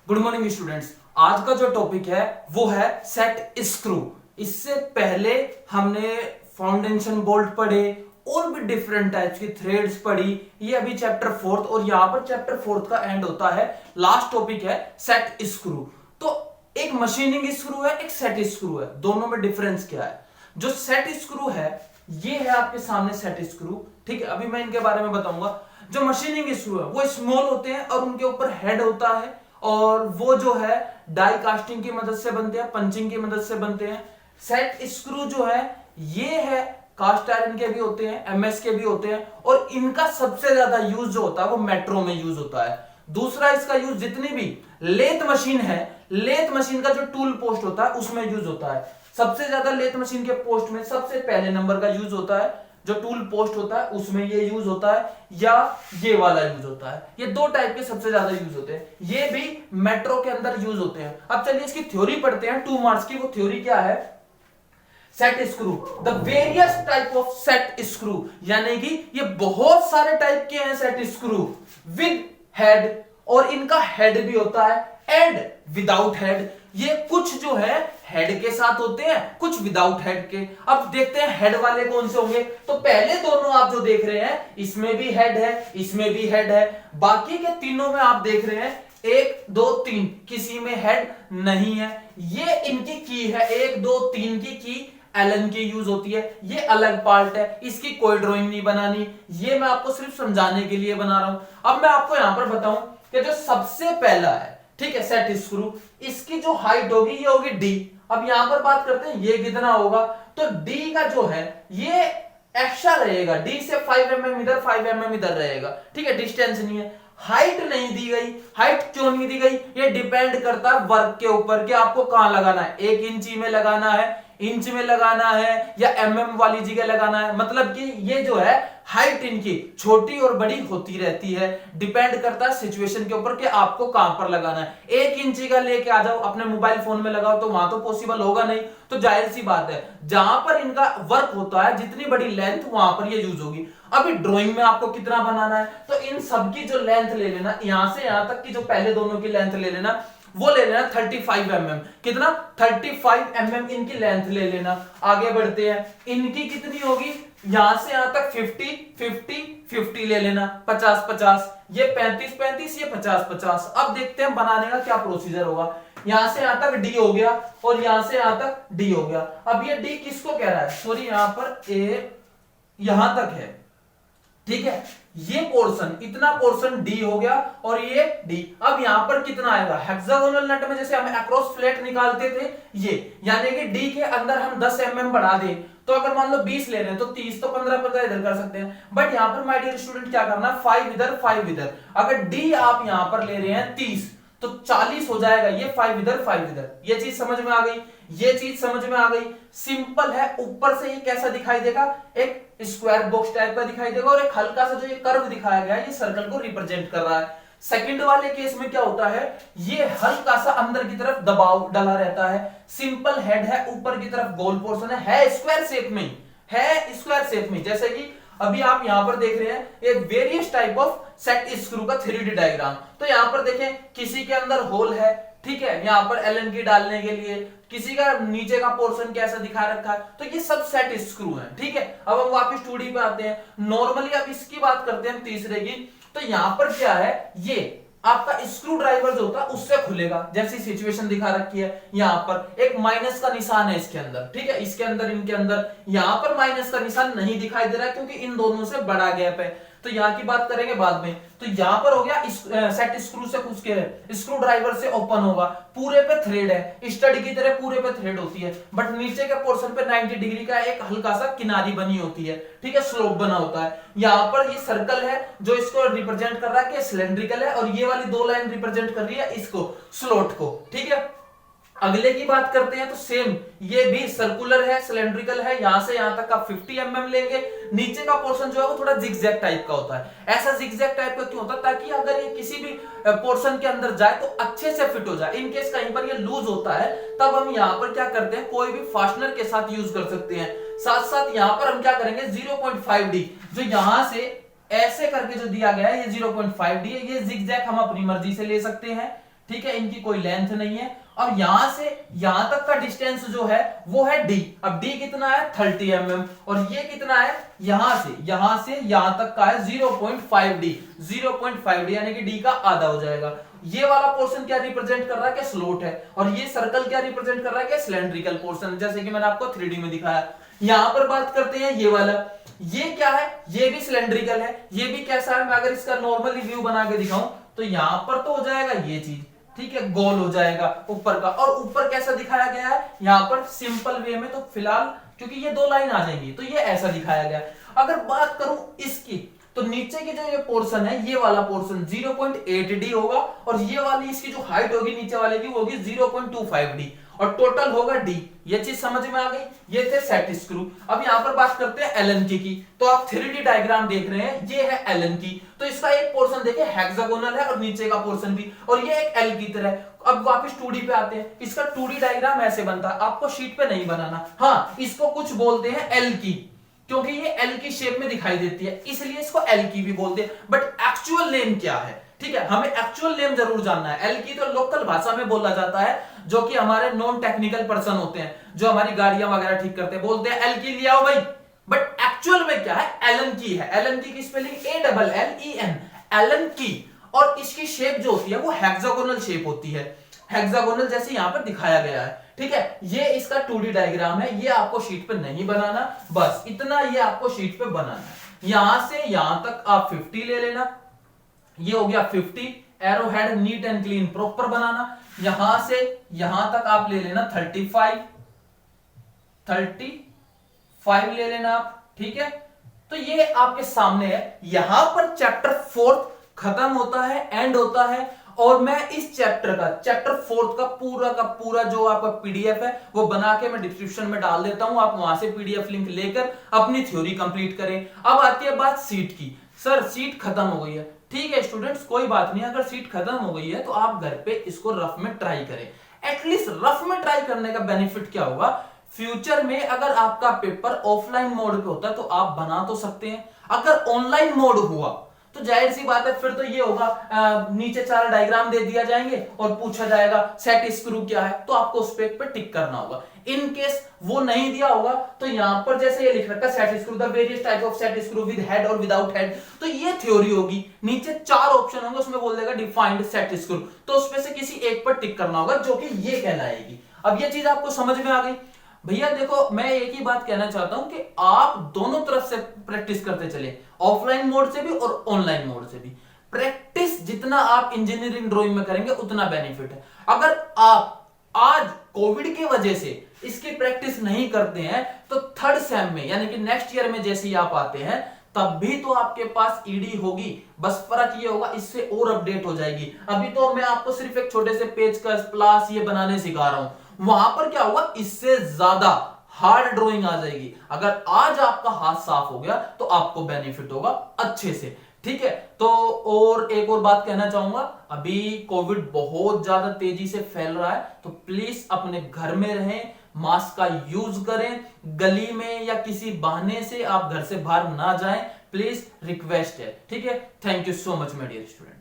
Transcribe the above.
Good morning students. आज का जो टॉपिक है वो है सेट स्क्रू। इससे पहले हमने फाउंडेशन बोल्ट पढ़े और भी डिफरेंट टाइप्स की थ्रेड्स पढ़ी। ये अभी चैप्टर फोर्थ और यहां पर चैप्टर फोर्थ का एंड होता है। लास्ट टॉपिक है सेट स्क्रू। तो एक मशीनिंग स्क्रू है, एक सेट स्क्रू है, दोनों में डिफरेंस क्या है? जो सेट स्क्रू है ये है आपके सामने सेट स्क्रू, ठीक है। अभी मैं इनके बारे में बताऊंगा। जो मशीनिंग स्क्रू है वो स्मॉल होते हैं और उनके ऊपर हेड होता है और वो जो है डाई कास्टिंग की मदद से बनते हैं, पंचिंग की मदद से बनते हैं। सेट स्क्रू जो है ये है कास्ट आयरन के भी होते हैं, एमएस के भी होते हैं और इनका सबसे ज्यादा यूज जो होता है वो मेट्रो में यूज होता है। दूसरा इसका यूज जितनी भी लेथ मशीन है, लेथ मशीन का जो टूल पोस्ट होता है उसमें यूज होता है। सबसे ज्यादा लेथ मशीन के पोस्ट में सबसे पहले नंबर का यूज होता है, जो टूल पोस्ट होता है उसमें ये यूज होता है या ये वाला यूज होता है। ये दो टाइप के सबसे ज्यादा यूज होते हैं, ये भी मेट्रो के अंदर यूज होते हैं। अब चलिए इसकी थ्योरी पढ़ते हैं 2 मार्क्स की। वो थ्योरी क्या है? Set screw, the various type of set screw, यानी कि ये बहुत सारे टाइप के हैं सेट स्क्रू विद हेड, और इनका हेड भी होता है एंड विदाउट हेड। ये कुछ जो है हेड के साथ होते हैं, कुछ विदाउट हेड के। अब देखते हैं हेड वाले कौन से होंगे। तो पहले दोनों आप जो देख रहे हैं इसमें भी हेड है, इसमें भी हेड है। बाकी के तीनों में आप देख रहे हैं 1 2 3, किसी में हेड नहीं है। ये इनकी की है 1 2 3 की एलन की यूज होती है। ये अलग पार्ट है, इसकी कोई ड्राइंग नहीं बनानी, ये मैं आपको सिर्फ समझाने के लिए बना रहा हूं। अब मैं आपको यहां पर बताऊं कि जो सबसे पहला है, ठीक है, सेट स्क्रू, इसकी जो हाइट होगी ये होगी डी। अब यहां पर बात करते हैं ये कितना होगा। तो डी का जो है ये एक्स्ट्रा रहेगा, डी से 5 mm इधर 5 mm इधर रहेगा, ठीक है, डिस्टेंस नहीं है। हाइट नहीं दी गई। हाइट क्यों नहीं दी गई? ये डिपेंड करता है वर्क के ऊपर कि आपको कहां लगाना है। 1 इंची में लगाना है, इंच में लगाना है या mm वाली जगह लगाना है। मतलब कि ये जो है हाइट इनकी छोटी और बड़ी होती रहती है, डिपेंड करता है सिचुएशन के ऊपर कि आपको कहां पर लगाना है। 1 इंची का लेके आ जाओ अपने मोबाइल फोन में लगाओ तो वहां तो पॉसिबल होगा नहीं। तो जाहिर सी बात है जहां पर इनका वर्क होता है जितनी बड़ी लेंथ वहां पर ये यूज होगी। अभी ड्राइंग में आपको कितना बनाना है तो इन सब की जो लेंथ ले लेना, यहां से यहां तक की जो पहले दोनों की लेंथ ले लेना, वो ले लेना 35 mm। कितना? 35 mm इनकी लेंथ ले लेना। आगे बढ़ते हैं, इनकी कितनी होगी? यहां से यहां तक 50 50 50 ले लेना, 50 50, ये 35 35, ये 50 50। अब देखते हैं बनाने का क्या प्रोसीजर होगा। यहां से यहां तक डी हो गया और यहां से यहां तक डी हो गया। अब ये डी किसको कह रहा है? सॉरी, यहां पर ए यहां तक है, ठीक है। ये पोर्शन, इतना पोर्शन डी हो गया और ये डी। अब यहां पर कितना आएगा? हेक्सागोनल नट में जैसे हम अक्रॉस फ्लैट निकालते थे ये, यानी कि डी के अंदर हम 10 mm बढ़ा दें तो अगर मान लो 20 ले रहे हैं तो 30, तो 15 इधर कर सकते हैं। बट यहां पर माय डियर स्टूडेंट क्या करना? 5 इधर 5 इधर। अगर डी आप यहां पर ले रहे हैं 30 तो 40 हो जाएगा। ये 5 इधर 5 इधर। ये चीज समझ में आ गई? ये चीज समझ में आ गई? सिंपल है। ऊपर से ये कैसा दिखाई देगा? एक स्क्वायर बॉक्स टाइप का दिखाई देगा और एक हल्का सा जो ये कर्व दिखाया गया है ये सर्कल को रिप्रेजेंट कर रहा है। सेकंड वाले केस में क्या होता है? ये हल्का सा अंदर की तरफ दबाव डला रहता है। सिंपल हेड है, ऊपर की तरफ गोल पोर्शन है स्क्वायर शेप में, है स्क्वायर शेप में। जैसे कि अभी आप यहां पर देख रहे हैं एक various type of set screw का 3D डायग्राम। तो यहां पर देखें किसी के अंदर होल है, ठीक है, यहां पर एलन की डालने के लिए, किसी का नीचे का पोर्शन कैसा दिखा रखा है। तो ये सब सेट स्क्रू हैं, ठीक है। अब हम वापस 2D पे आते हैं। नॉर्मली अब इसकी बात करते हैं तीसरे की। तो यहां पर क्या है? ये आपका स्क्रू ड्राइवर जो होता है उससे खुलेगा, जैसी सिचुएशन दिखा रखी है। यहां पर एक माइनस का निशान है इसके अंदर, ठीक है, इसके अंदर, इनके अंदर। यहां पर माइनस का निशान नहीं दिखाई दे रहा है क्योंकि इन दोनों से बड़ा गैप है। तो यहां की बात करेंगे बाद में। तो यहां पर हो गया सेट स्क्रू से कुछ के स्क्रू ड्राइवर से ओपन होगा, पूरे पे थ्रेड है, स्टड की तरह पूरे पे थ्रेड होती है। बट नीचे के पोर्शन पे 90 डिग्री का एक हल्का सा किनारी बनी होती है, ठीक है, स्लोप बना होता है। यहां पर ये सर्कल है जो इसको रिप्रेजेंट कर रहा है कि सिलेंड्रिकल है, और ये वाली 2 लाइन रिप्रेजेंट कर रही है इसको, स्लॉट को, ठीक है। अगले की बात करते हैं तो सेम, ये भी सर्कुलर है, सिलेंड्रिकल है। यहां से यहां तक का 50 mm लेंगे। नीचे का पोर्शन जो है वो थोड़ा जिगजैग टाइप का होता है। ऐसा जिगजैग टाइप का क्यों होता है? ताकि अगर ये किसी भी पोर्शन के अंदर जाए तो अच्छे से फिट हो जाए। इन केस कहीं पर ये लूज होता है तब हम यहां पर क्या करते हैं, कोई भी फास्टनर के साथ यूज कर सकते हैं। साथ साथ यहां पर हम क्या करेंगे, 0.5D जो यहां से ऐसे करके जो दिया गया है ये 0.5D है। ये जिगजैग हम अपनी मर्जी से ले सकते हैं, ठीक है, इनकी कोई लेंथ नहीं है, और यहां से यहां तक का डिस्टेंस जो है वो है d। अब d कितना है 30 mm, और ये कितना है यहां से यहां तक का है 0.5d, 0.5d यानी कि d का आधा हो जाएगा। ये वाला पोर्शन क्या रिप्रेजेंट कर रहा है, क्या स्लोट है, और ये सर्कल क्या रिप्रेजेंट कर रहा है, क्या सिलेंड्रिकल पोर्शन, जैसे कि मैंने आपको 3D में दिखाया। यहां पर बात करते हैं ये वाला, ये क्या है, ये भी सिलेंड्रिकल है, ये भी कैसा है, मैं अगर इसका नॉर्मली व्यू बना के दिखाऊं तो यहां पर तो हो जाएगा ये चीज, ठीक है, गोल हो जाएगा ऊपर का, और ऊपर कैसा दिखाया गया है यहां पर सिंपल वे में, तो फिलहाल क्योंकि ये दो लाइन आ जाएंगी तो ये ऐसा दिखाया गया है। अगर बात करूं इसकी, तो नीचे की जो ये पोर्शन है, ये वाला पोर्शन 0.8d होगा, और ये वाली इसकी जो हाइट होगी नीचे वाले की वो होगी 0.25d, और टोटल होगा d। ये चीज समझ में आ गई, ये थे सेट स्क्रू। अब यहां पर बात करते हैं एलन की। तो आप 3D डायग्राम देख रहे हैं, ये है एलन की, तो इसका एक पोर्शन देखिए हेक्सागोनल है और नीचे का पोर्शन भी, और ये एक एल की तरह। अब वापस 2D पे आते हैं, इसका 2D डायग्राम ऐसे बनता है, आपको शीट पे नहीं बनाना। हाँ, इसको कुछ बोलते हैं एल की, क्योंकि ये एल की शेप में दिखाई देती है, इसलिए इसको एल की भी बोलते हैं। बट एक्चुअल नेम क्या है, ठीक है, हमें एक्चुअल नेम जरूर जानना है। एल की तो लोकल भाषा में बोला जाता है, जो कि हमारे नॉन टेक्निकल पर्सन होते हैं, जो हमारी गाड़ियां वगैरह ठीक करते हैं, बोलते हैं एल की ले आओ भाई। बट एक्चुअल में क्या है, एलन की है। एलन की स्पेलिंग ALLEN, एलन की, और इसकी शेप जो होती है वो हेक्सागोनल शेप होती है, हेक्सागोनल जैसे यहां पर दिखाया गया है, ठीक है। ये इसका 2D डायग्राम है, ये आपको शीट पे नहीं बनाना, बस इतना ये आपको शीट पे बनाना है। यहां से यहां तक आप 50 ले लेना, ये हो गया 50, arrow head neat and clean proper बनाना। यहां से यहां तक आप ले लेना 35 ले लेना आप, ठीक है। तो ये आपके सामने है, यहां पर चैप्टर 4 खत्म होता है, एंड होता है, और मैं इस चैप्टर 4 का पूरा जो आपका पीडीएफ है वो बना के मैं डिस्क्रिप्शन में डाल देता हूं, आप वहां से पीडीएफ लिंक लेकर अपनी थ्योरी कंप्लीट करें। अब आती है बात सीट की। सर सीट खत्म हो गई है, ठीक है स्टूडेंट्स, कोई बात नहीं, अगर सीट खत्म हो गई है तो आप घर पे इसको रफ में ट्राई करें। एटलीस्ट रफ में ट्राई करने का बेनिफिट क्या होगा, फ्यूचर में अगर आपका पेपर ऑफलाइन मोड पे होता है तो आप बना तो सकते हैं, अगर ऑनलाइन मोड हुआ तो जाहिर सी बात है फिर तो ये होगा, नीचे 4 डायग्राम दे दिया जाएंगे और पूछा जाएगा सेट स्क्रू क्या है, तो आपको उस पे टिक करना होगा। इन केस वो नहीं दिया होगा तो यहां पर जैसे ये लिख रखा है set screw, the various type of set screw with head और विदाउट हेड, तो ये थ्योरी होगी। नीचे 4 ऑप्शन होंगे, उसमें बोल देगा डिफाइंड सेट स्क्रू, तो उसमें से किसी एक पर टिक करना होगा, जो कि ये कहलाएगी। अब ये चीज आपको समझ में आ गई भैया। देखो मैं एक ही बात कहना चाहता हूं कि आप दोनों तरफ से प्रैक्टिस करते चले, ऑफलाइन मोड से भी और ऑनलाइन मोड से भी। प्रैक्टिस जितना आप इंजीनियरिंग ड्राइंग में करेंगे उतना बेनिफिट है। अगर आप आज कोविड की वजह से इसकी प्रैक्टिस नहीं करते हैं तो 3rd सेम में यानी कि नेक्स्ट ईयर में जैसे ही आप आते हैं तब भी तो आपके पास ईडी होगी, बस फर्क ये होगा इससे और अपडेट हो जाएगी। अभी तो मैं आपको सिर्फ एक छोटे से पेज का प्लास ये बनाने सिखा रहा हूं, वहां पर क्या होगा इससे ज्यादा हार्ड ड्राइंग आ जाएगी। अगर आज आपका हाथ साफ हो गया तो आपको बेनिफिट होगा अच्छे से, ठीक है। तो और एक और बात कहना चाहूंगा, अभी कोविड बहुत ज्यादा तेजी से फैल रहा है, तो प्लीज अपने घर में रहें, मास्क का यूज करें, गली में या किसी बहाने से आप घर से बाहर ना जाएं, प्लीज रिक्वेस्ट है, ठीक है। Thank you so much my dear student.